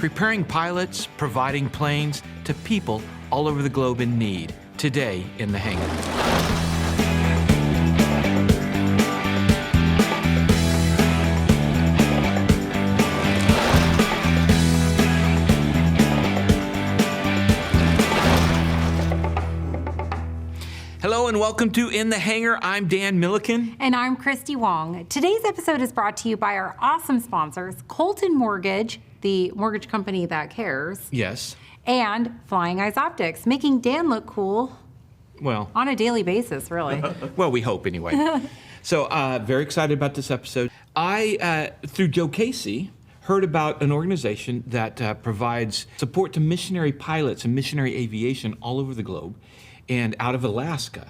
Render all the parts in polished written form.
preparing pilots, providing planes to people all over the globe in need. Today in the hangar. Hello and welcome to In the Hangar. I'm Dan Milliken. And I'm Christy Wong. Today's episode is brought to you by our awesome sponsors, Colton Mortgage, the mortgage company that cares. Yes. And Flying Eyes Optics, making Dan look cool. Well, on a daily basis, really. Well, we hope anyway. So very excited about this episode. I, through Joe Casey, heard about an organization that provides support to missionary pilots and missionary aviation all over the globe and out of Alaska.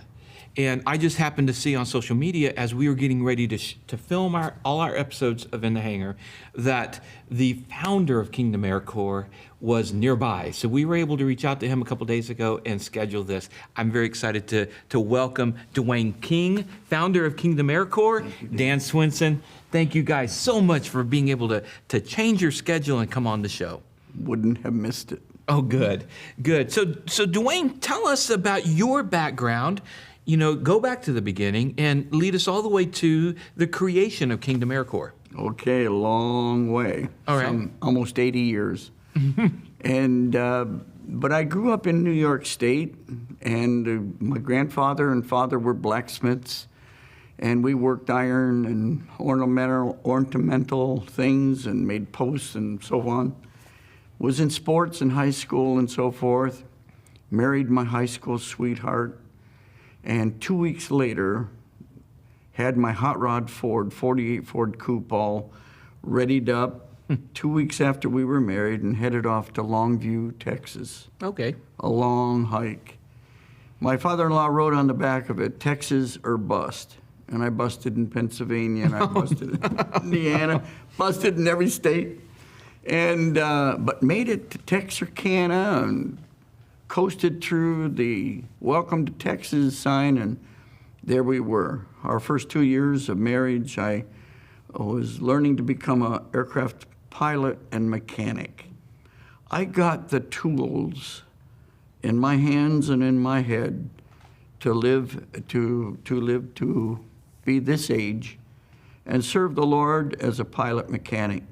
And I just happened to see on social media as we were getting ready to film all our episodes of In the Hangar that the founder of Kingdom Air Corps was nearby. So we were able to reach out to him a couple days ago and schedule this. I'm very excited to welcome Dwayne King, founder of Kingdom Air Corps, Dan Swenson. Thank you guys so much for being able to change your schedule and come on the show. Wouldn't have missed it. Oh, good, good. So Dwayne, tell us about your background. You know, go back to the beginning and lead us all the way to the creation of Kingdom Air Corps. Okay, a long way. All right. Almost 80 years. And but I grew up in New York State, and my grandfather and father were blacksmiths, and we worked iron and ornamental things and made posts and so on. Was in sports in high school and so forth. Married my high school sweetheart. And 2 weeks later, had my hot rod Ford, 48 Ford Coupe all readied up 2 weeks after we were married and headed off to Longview, Texas. Okay. A long hike. My father-in-law wrote on the back of it, Texas or bust. And I busted in Pennsylvania, and I busted in Indiana, busted in every state. And but made it to Texarkana and coasted through the Welcome to Texas sign, and there we were. Our first 2 years of marriage, I was learning to become an aircraft pilot and mechanic. I got the tools in my hands and in my head to live to be this age and serve the Lord as a pilot mechanic.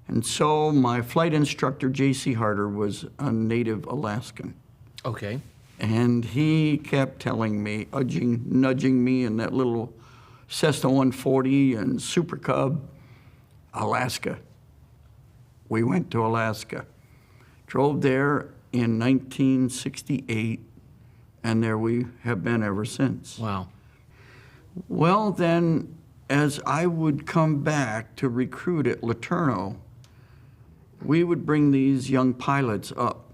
And so my flight instructor, J.C. Harder, was a native Alaskan. Okay. And he kept telling me, nudging me in that little Cessna 140 and Super Cub, Alaska. We went to Alaska. Drove there in 1968, and there we have been ever since. Wow. Well, then, as I would come back to recruit at Laterno, we would bring these young pilots up.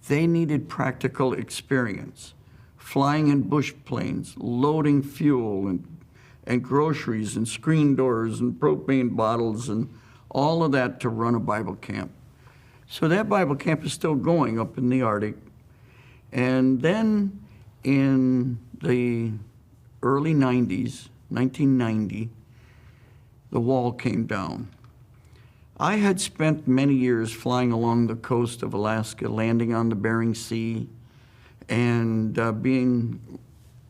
They needed practical experience, flying in bush planes, loading fuel and groceries and screen doors and propane bottles and all of that to run a Bible camp. So that Bible camp is still going up in the Arctic. And then in the early 90s, 1990, the wall came down. I had spent many years flying along the coast of Alaska, landing on the Bering Sea, and being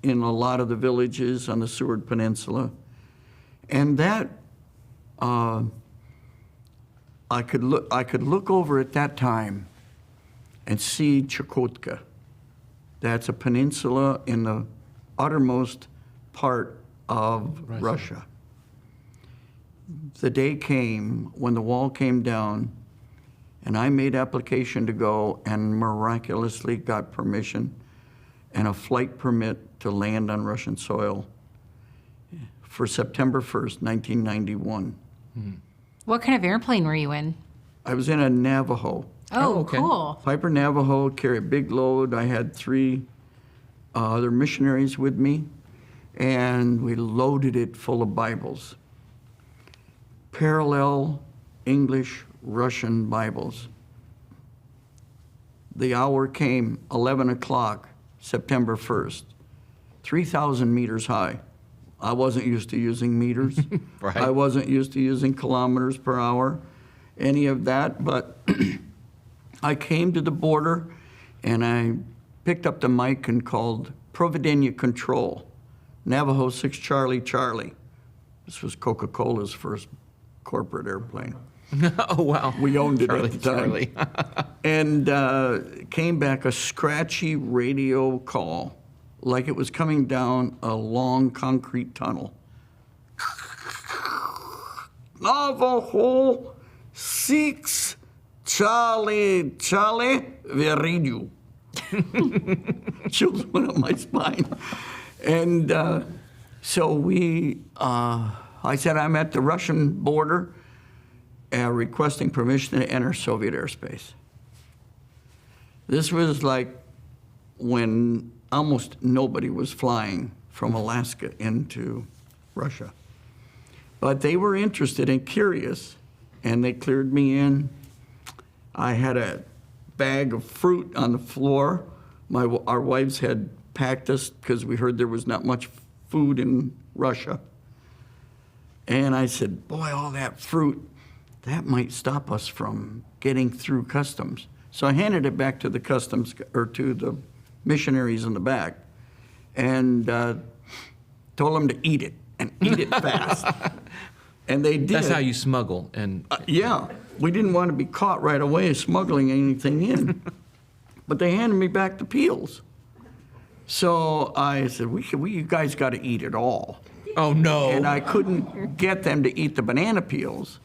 in a lot of the villages on the Seward Peninsula. And that, I could look over at that time and see Chukotka. That's a peninsula in the uttermost part of Russia. The day came when the wall came down, and I made application to go and miraculously got permission and a flight permit to land on Russian soil for September 1st, 1991. What kind of airplane were you in? I was in a Navajo. Oh, okay. Cool. Piper Navajo, carry a big load. I had 3 other missionaries with me, and we loaded it full of Bibles. Parallel English, Russian Bibles. The hour came, 11 o'clock, September 1st, 3,000 meters high. I wasn't used to using meters. Right. I wasn't used to using kilometers per hour. any of that, but I came to the border and I picked up the mic and called Providencia Control, Navajo 6 Charlie Charlie. This was Coca-Cola's first corporate airplane. Oh, wow. We owned it Charlie, at the time. Charlie. And came back a scratchy radio call, like it was coming down a long concrete tunnel. Navajo 6 Charlie Charlie, we read you. Chills went up my spine. And so I said, I'm at the Russian border requesting permission to enter Soviet airspace. This was like when almost nobody was flying from Alaska into Russia. But they were interested and curious, and they cleared me in. I had a bag of fruit on the floor. Our wives had packed us because we heard there was not much food in Russia. And I said, boy, all that fruit, that might stop us from getting through customs. So I handed it back to the customs, or to the missionaries in the back, and told them to eat it, and eat it fast. And they did. That's how you smuggle. And Yeah, we didn't want to be caught right away smuggling anything in. But they handed me back the peels. So I said, you guys got to eat it all. oh, no. And I couldn't get them to eat the banana peels.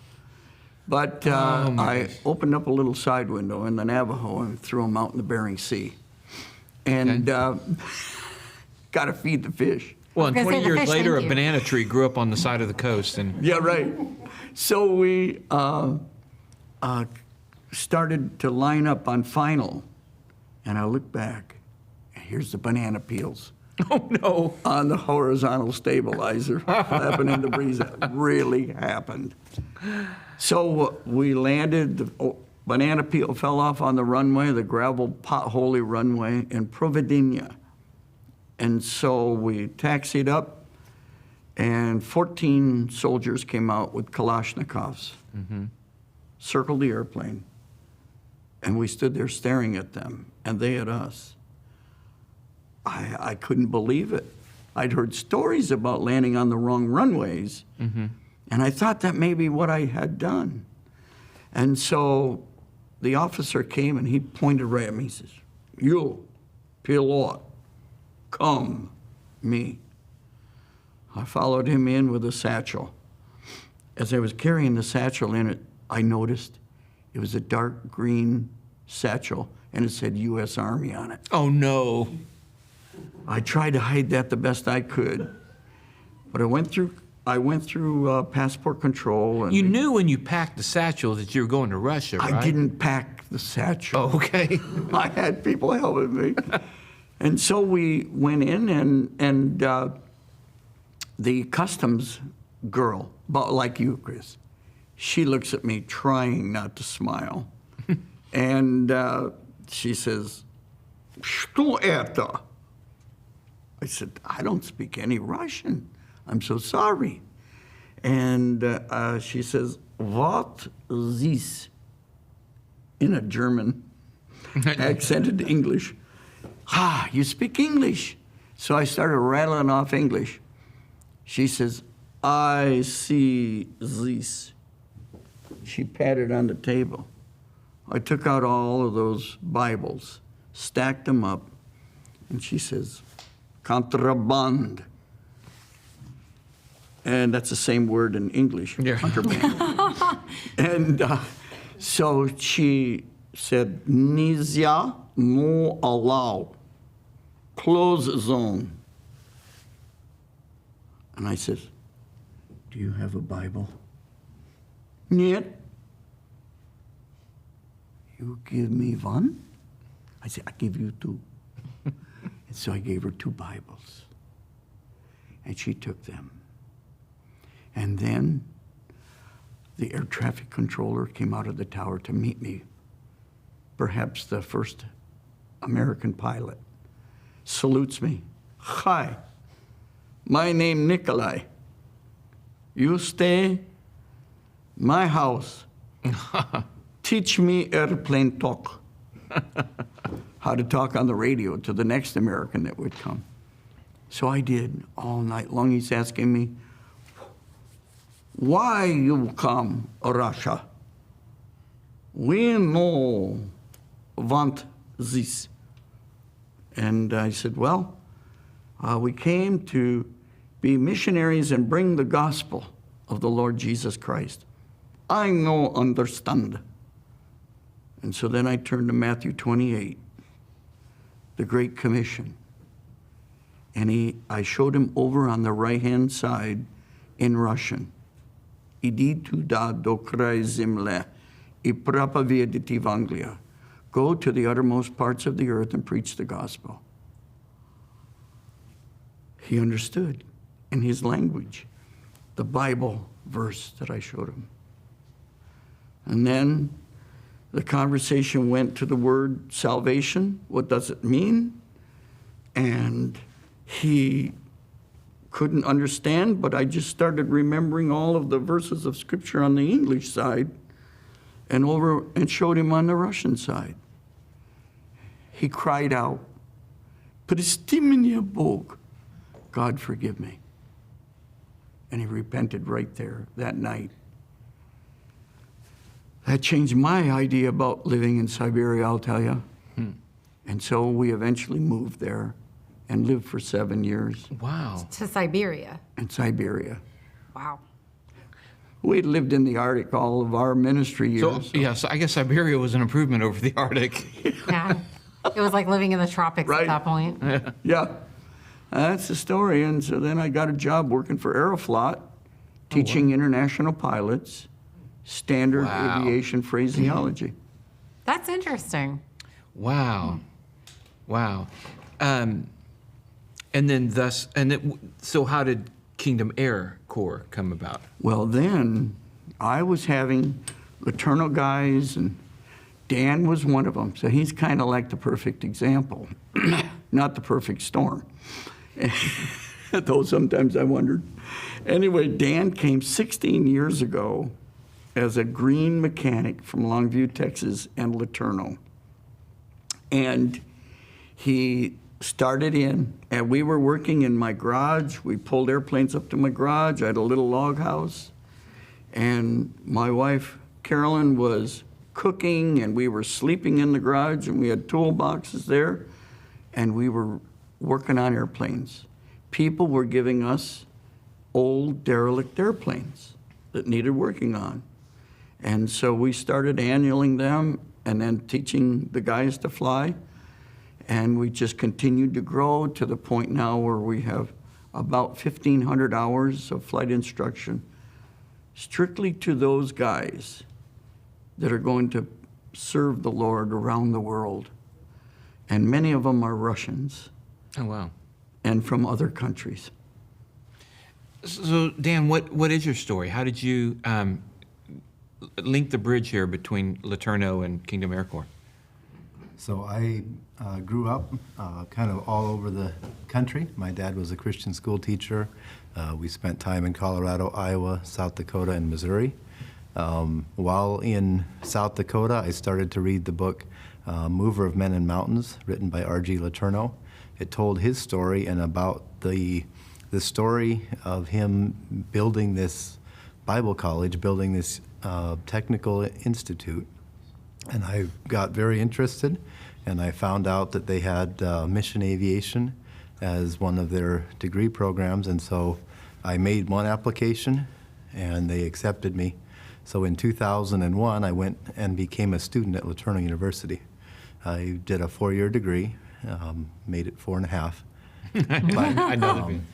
But I opened up a little side window in the Navajo and threw them out in the Bering Sea. And got to feed the fish. Well, and I was gonna 20 say the years fish, later, a thank you. banana tree grew up on the side of the coast. And Yeah, right. So we started to line up on final. And I looked back, and here's the banana peels oh, no. on the horizontal stabilizer flapping in the breeze. That really happened. So we landed, the banana peel fell off on the runway, the gravel potholey runway in Providencia. And so we taxied up, and 14 soldiers came out with Kalashnikovs, circled the airplane, and we stood there staring at them, and they at us. I couldn't believe it. I'd heard stories about landing on the wrong runways, and I thought that may be what I had done. And so the officer came, and he pointed right at me. He says, "You, pilot, come, me." I followed him in with a satchel. As I was carrying the satchel in it, I noticed it was a dark green satchel, and it said U.S. Army on it. Oh, no. I tried to hide that the best I could, but I went through passport control. And You knew when you packed the satchel that you were going to Russia, right? I didn't pack the satchel. Oh, okay. I had people helping me. And so we went in, and the customs girl, about like you, Chris, she looks at me trying not to smile. And she says, "Что это?" I said, "I don't speak any Russian. I'm so sorry." And she says, "What this?" in a German accented English. "Ah, you speak English." So I started rattling off English. She says, "I see this." She patted on the table. I took out all of those Bibles, stacked them up, and she says, "Contraband." And that's the same word in English, Yeah. contraband. And so she said, "Nizya no allow, close zone." And I said, "Do you have a Bible?" "Нет." "You give me one?" I said, "I give you two." And so I gave her 2 Bibles. And she took them. And then the air traffic controller came out of the tower to meet me, perhaps the first American pilot, salutes me. "Hi, my name Nikolai. You stay my house Teach me airplane talk. How to talk on the radio to the next American that would come. So I did all night long. He's asking me, why you come, Russia? We no want this. And I said, well, we came to be missionaries and bring the gospel of the Lord Jesus Christ. I no understand. And so then I turned to Matthew 28, the Great Commission. And I showed him over on the right-hand side in Russian. Иди туда до края земли и проповедуйте Евангелие. Go to the uttermost parts of the earth and preach the gospel. He understood in his language the Bible verse that I showed him. And then the conversation went to the word salvation. What does it mean? And he couldn't understand, but I just started remembering all of the verses of Scripture on the English side and showed him on the Russian side. He cried out, "Прости меня, Бог." God, forgive me. And he repented right there that night. That changed my idea about living in Siberia, I'll tell you. And so we eventually moved there and lived for 7 years Wow. To Siberia. in Siberia. Wow. We'd lived in the Arctic all of our ministry years. So, yes, I guess Siberia was an improvement over the Arctic. Yeah. It was like living in the tropics Right. at that point. Yeah, that's the story. And so then I got a job working for Aeroflot, teaching international pilots standard Wow. aviation phraseology. That's interesting. Wow. Wow. And then so how did Kingdom Air Corps come about? Well, then I was having Laterno guys, and Dan was one of them. So he's kind of like the perfect example, not the perfect storm. Though sometimes I wondered. Anyway, Dan came 16 years ago as a green mechanic from Longview, Texas, and Laterno. And he started in, and we were working in my garage. We pulled airplanes up to my garage. I had a little log house. And my wife, Carolyn, was cooking, and we were sleeping in the garage, and we had toolboxes there, and we were working on airplanes. People were giving us old derelict airplanes that needed working on. And so we started annualing them and then teaching the guys to fly. And we just continued to grow to the point now where we have about 1,500 hours of flight instruction strictly to those guys that are going to serve the Lord around the world. And many of them are Russians Oh, wow. and from other countries. So, Dan, what is your story? How did you link the bridge here between Laterno and Kingdom Air Corps? So I grew up kind of all over the country. My dad was a Christian school teacher. We spent time in Colorado, Iowa, South Dakota, and Missouri. While in South Dakota, I started to read the book Mover of Men and Mountains, written by R.G. Laterno. It told his story and about the story of him building this Bible college, building this technical institute. And I got very interested, and I found out that they had mission aviation as one of their degree programs, and so I made one application, and they accepted me. So in 2001, I went and became a student at Laterno University. I did a 4-year degree, made it 4.5. I know the feeling.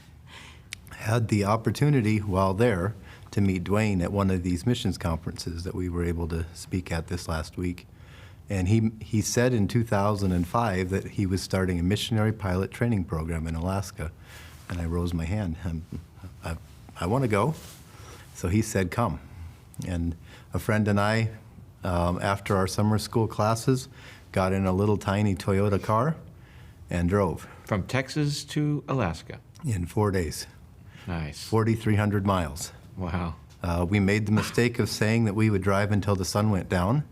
Had the opportunity while there to meet Dwayne at one of these missions conferences that we were able to speak at this last week. And he said in 2005 that he was starting a missionary pilot training program in Alaska. And I rose my hand. I want to go. So he said, come. And a friend and I, after our summer school classes, got in a little tiny Toyota car and drove. From Texas to Alaska. In 4 days, Nice. 4,300 miles. Wow. We made the mistake of saying that we would drive until the sun went down.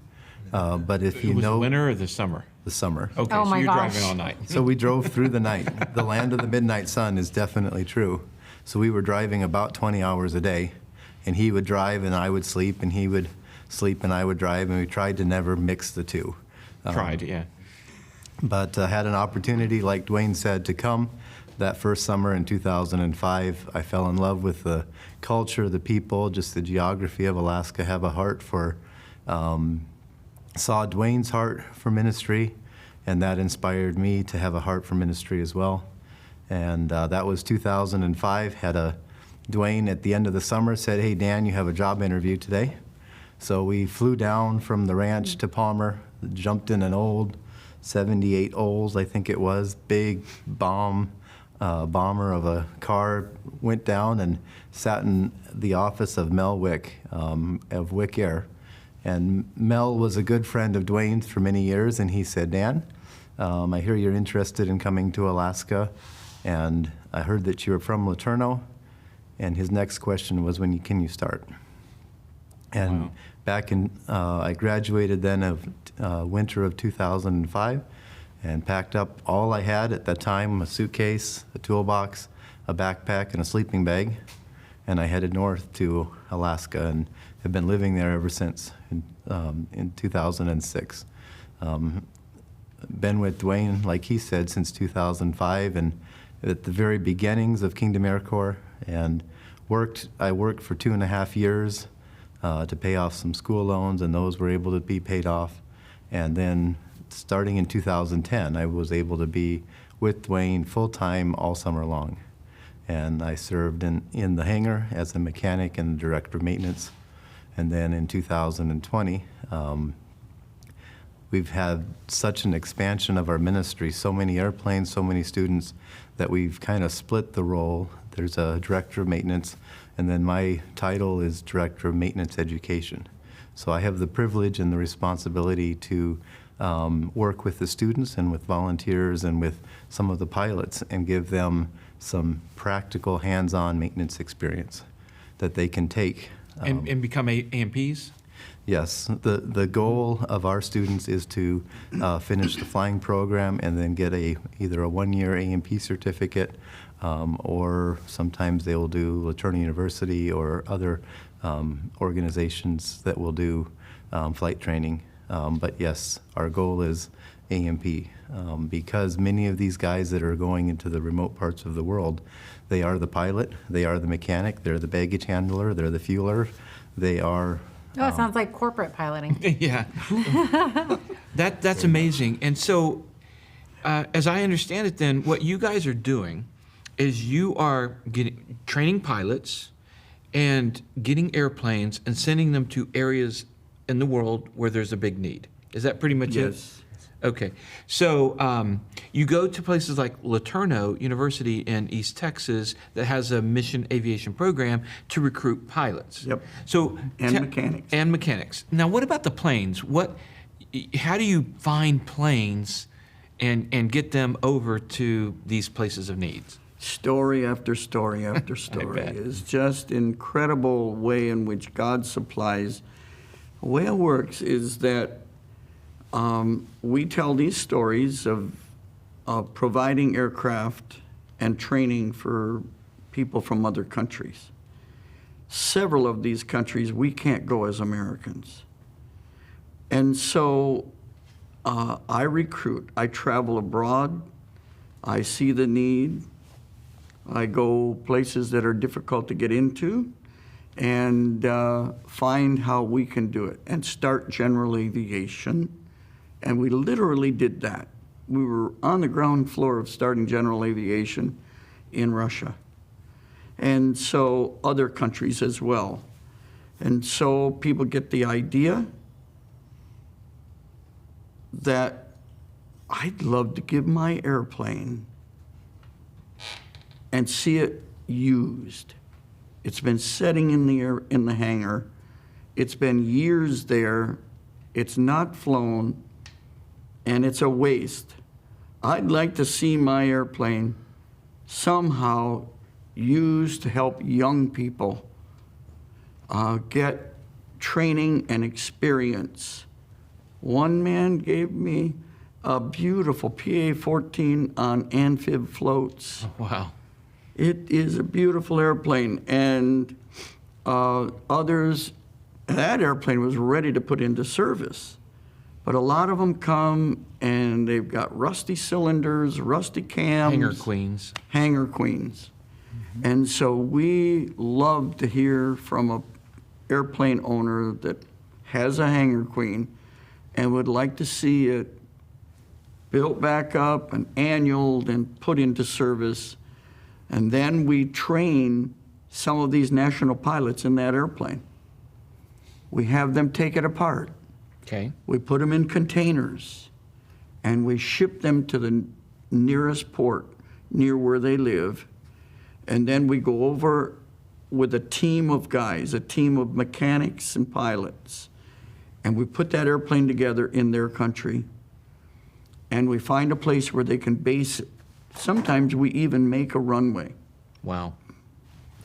But if you It was know the winter or the summer? the summer. Okay, Oh so my you're gosh. driving all night. So we drove through the night. The land of the midnight sun is definitely true. So we were driving about 20 hours a day, and he would drive and I would sleep, and he would sleep and I would drive, and we tried to never mix the two. Tried, yeah. But had an opportunity, like Dwayne said, to come that first summer in 2005. I fell in love with the culture, the people, just the geography of Alaska, have a heart for, saw Dwayne's heart for ministry, and that inspired me to have a heart for ministry as well. And that was 2005. Dwayne at the end of the summer said, "Hey, Dan, you have a job interview today." So we flew down from the ranch to Palmer, jumped in an old 78 Olds, I think it was, big bomber of a car, went down and sat in the office of Mel Wick, of Wick Air. And Mel was a good friend of Dwayne's for many years, and he said, "Dan, I hear you're interested in coming to Alaska, and I heard that you were from Laterno." And his next question was, can you start? And Wow. back in, I graduated then of winter of 2005, and packed up all I had at that time, a suitcase, a toolbox, a backpack, and a sleeping bag, and I headed north to Alaska and have been living there ever since in 2006. Been with Dwayne, like he said, since 2005, and at the very beginnings of Kingdom Air Corps, and I worked for 2.5 years to pay off some school loans, and those were able to be paid off. And then starting in 2010, I was able to be with Dwayne full-time all summer long. And I served in the hangar as a mechanic and director of maintenance. And then in 2020, we've had such an expansion of our ministry, so many airplanes, so many students, that we've kind of split the role. There's a director of maintenance, and then my title is director of maintenance education. So I have the privilege and the responsibility to work with the students and with volunteers and with some of the pilots and give them some practical hands-on maintenance experience that they can take. And become AMPs? Yes, the goal of our students is to finish the flying program and then get either a 1-year AMP certificate, or sometimes they will do Laterno University or other organizations that will do flight training. But yes, our goal is AMP, because many of these guys that are going into the remote parts of the world, they are the pilot, they are the mechanic, they're the baggage handler, they're the fueler, they are... Oh, it sounds like corporate piloting. Yeah. That's amazing. And so, as I understand it then, what you guys are doing is you are training pilots and getting airplanes and sending them to areas in the world where there's a big need. Is that pretty much it? Yes. Okay. So you go to places like Laterno University in East Texas that has a mission aviation program to recruit pilots. Yep. So And mechanics. And mechanics. Now, what about the planes? How do you find planes and get them over to these places of needs? Story after story after story. bet. Is just incredible way in which God supplies. The way it works is that we tell these stories of providing aircraft and training for people from other countries. Several of these countries we can't go as Americans. And so I recruit, I travel abroad, I see the need, I go places that are difficult to get into, and find how we can do it, and start general aviation. And we literally did that. We were on the ground floor of starting general aviation in Russia. And so other countries as well. And so people get the idea that I'd love to give my airplane and see it used. It's been sitting in the hangar. It's been years there. It's not flown, and it's a waste. I'd like to see my airplane somehow used to help young people get training and experience. One man gave me a beautiful PA-14 on amphib floats. Wow. It is a beautiful airplane, and others, that airplane was ready to put into service. But a lot of them come and they've got rusty cylinders, rusty cams. Hangar queens. Hangar queens. And so we love to hear from a airplane owner that has a hangar queen and would like to see it built back up and annualed and put into service. And then we train some of these national pilots in that airplane. We have them take it apart. Okay. We put them in containers, and we ship them to the nearest port near where they live. And then we go over with a team of guys, a team of mechanics and pilots, and we put that airplane together in their country. And we find a place where they can base it. Sometimes we even make a runway. Wow.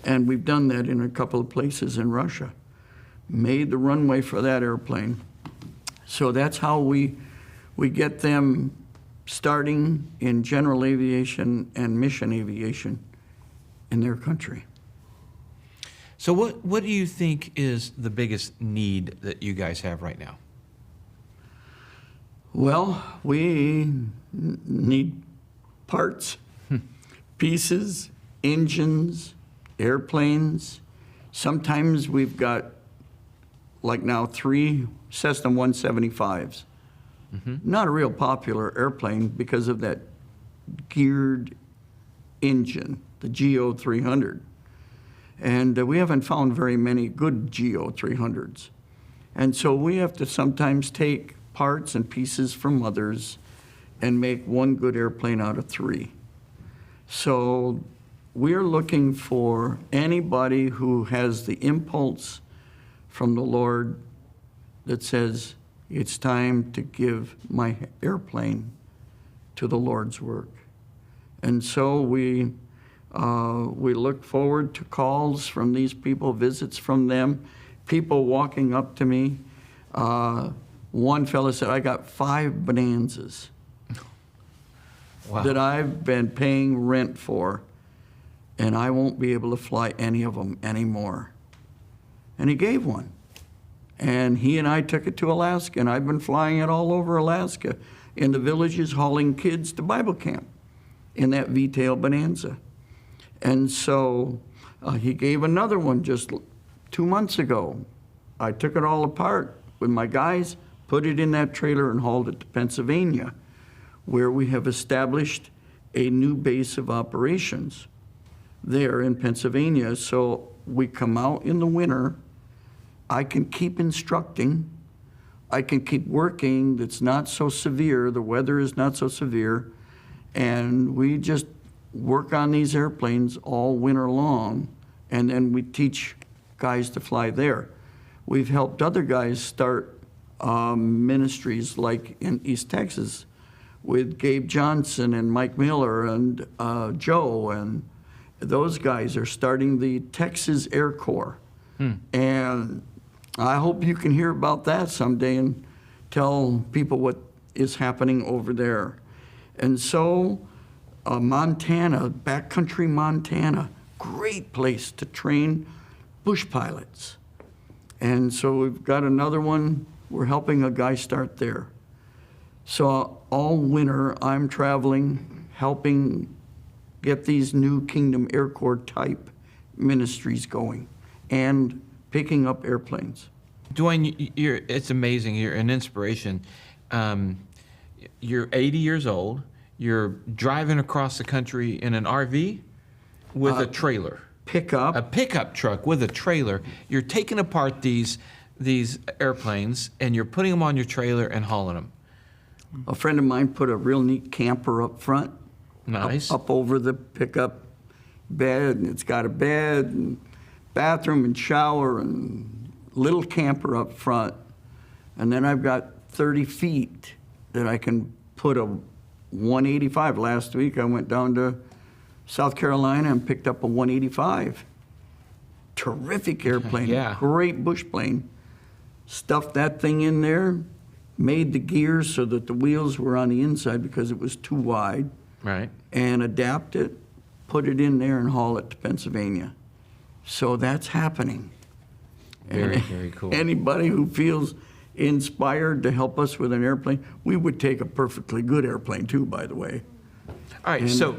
And we've done that in a couple of places in Russia. Made the runway for that airplane. So that's how we get them starting in general aviation and mission aviation in their country. So what do you think is the biggest need that you guys have right now? Well, we need parts, pieces, engines, airplanes. Sometimes we've got, like now, 3 Cessna 175s. Not a real popular airplane because of that geared engine, the GO 300. And we haven't found very many good GO 300s. And so we have to sometimes take parts and pieces from others and make one good airplane out of 3. So we're looking for anybody who has the impulse from the Lord that says, it's time to give my airplane to the Lord's work. And so we look forward to calls from these people, visits from them, people walking up to me. One fellow said, I got 5 Bonanzas Wow. that I've been paying rent for, and I won't be able to fly any of them anymore. And he gave one. And he and I took it to Alaska, and I've been flying it all over Alaska in the villages, hauling kids to Bible camp in that V-tail Bonanza. And so he gave another one just 2 months ago. I took it all apart with my guys, put it in that trailer, and hauled it to Pennsylvania, where we have established a new base of operations there in Pennsylvania. So we come out in the winter. I can keep instructing. I can keep working that's not so severe. The weather is not so severe. And we just work on these airplanes all winter long. And then we teach guys to fly there. We've helped other guys start ministries like in East Texas with Gabe Johnson and Mike Miller and Joe. And those guys are starting the Texas Air Corps. And I hope you can hear about that someday and tell people what is happening over there. And so Montana, backcountry Montana, great place to train bush pilots. And so we've got another one. We're helping a guy start there. So all winter I'm traveling, helping get these new Kingdom Air Corps type ministries going and picking up airplanes. Dwayne, it's amazing. You're an inspiration. You're 80 years old. You're driving across the country in an RV with a trailer. Pickup. A pickup truck with a trailer. You're taking apart these airplanes and you're putting them on your trailer and hauling them. A friend of mine put a real neat camper up front. Nice. Up over the pickup bed, and it's got a bed and bathroom and shower and little camper up front. And then I've got 30 feet that I can put a 185. Last week I went down to South Carolina and picked up a 185. terrific airplane, Yeah. great bush plane. Stuffed that thing in there, made the gears so that the wheels were on the inside because it was too wide, Right. and adapt it, put it in there, and haul it to Pennsylvania. So that's happening. Very, And very cool. Anybody who feels inspired to help us with an airplane, we would take a perfectly good airplane too, by the way. All right, so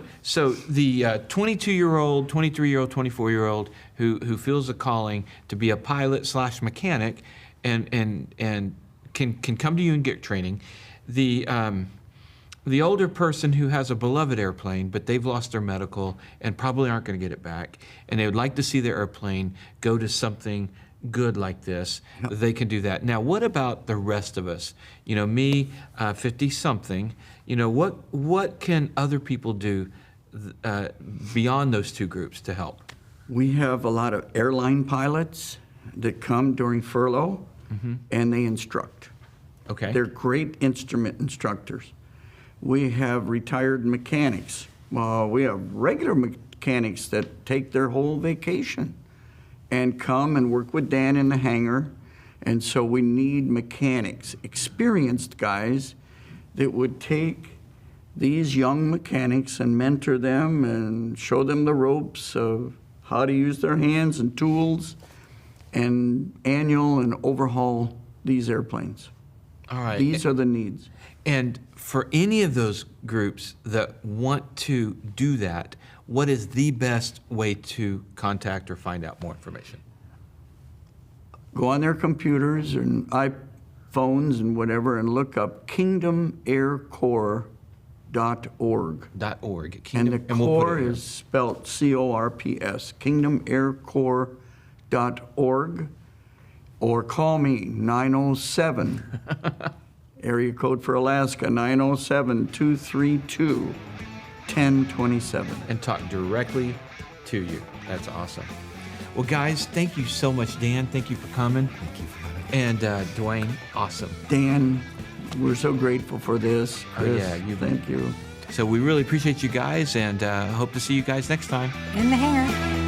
the 22-year-old, 23-year-old, 24-year-old who feels a calling to be a pilot / mechanic and can come to you and get training. The older person who has a beloved airplane, but they've lost their medical and probably aren't going to get it back, and they would like to see their airplane go to something good like this, they can do that. Now, what about the rest of us? You know, me, 50-something, you know, what can other people do beyond those two groups to help? We have a lot of airline pilots that come during furlough, and they instruct. Okay. They're great instrument instructors. We have retired mechanics. We have regular mechanics that take their whole vacation and come and work with Dan in the hangar. And so we need mechanics, experienced guys that would take these young mechanics and mentor them and show them the ropes of how to use their hands and tools and annual and overhaul these airplanes. All right. These are the needs. And for any of those groups that want to do that, what is the best way to contact or find out more information? Go on their computers and iPhones and whatever and look up kingdomaircorps.org. .org. And the we'll put corps it here. is spelled CORPS, kingdomaircorps.org, or call me, 907, area code for Alaska, 907-232-1027. And talk directly to you. That's awesome. Well, guys, thank you so much, Dan. Thank you for coming. Thank you for having me. And Dwayne, awesome. Dan, we're so grateful for this. Oh, Chris, yeah, you bet. thank you. So we really appreciate you guys and hope to see you guys next time. In the hangar.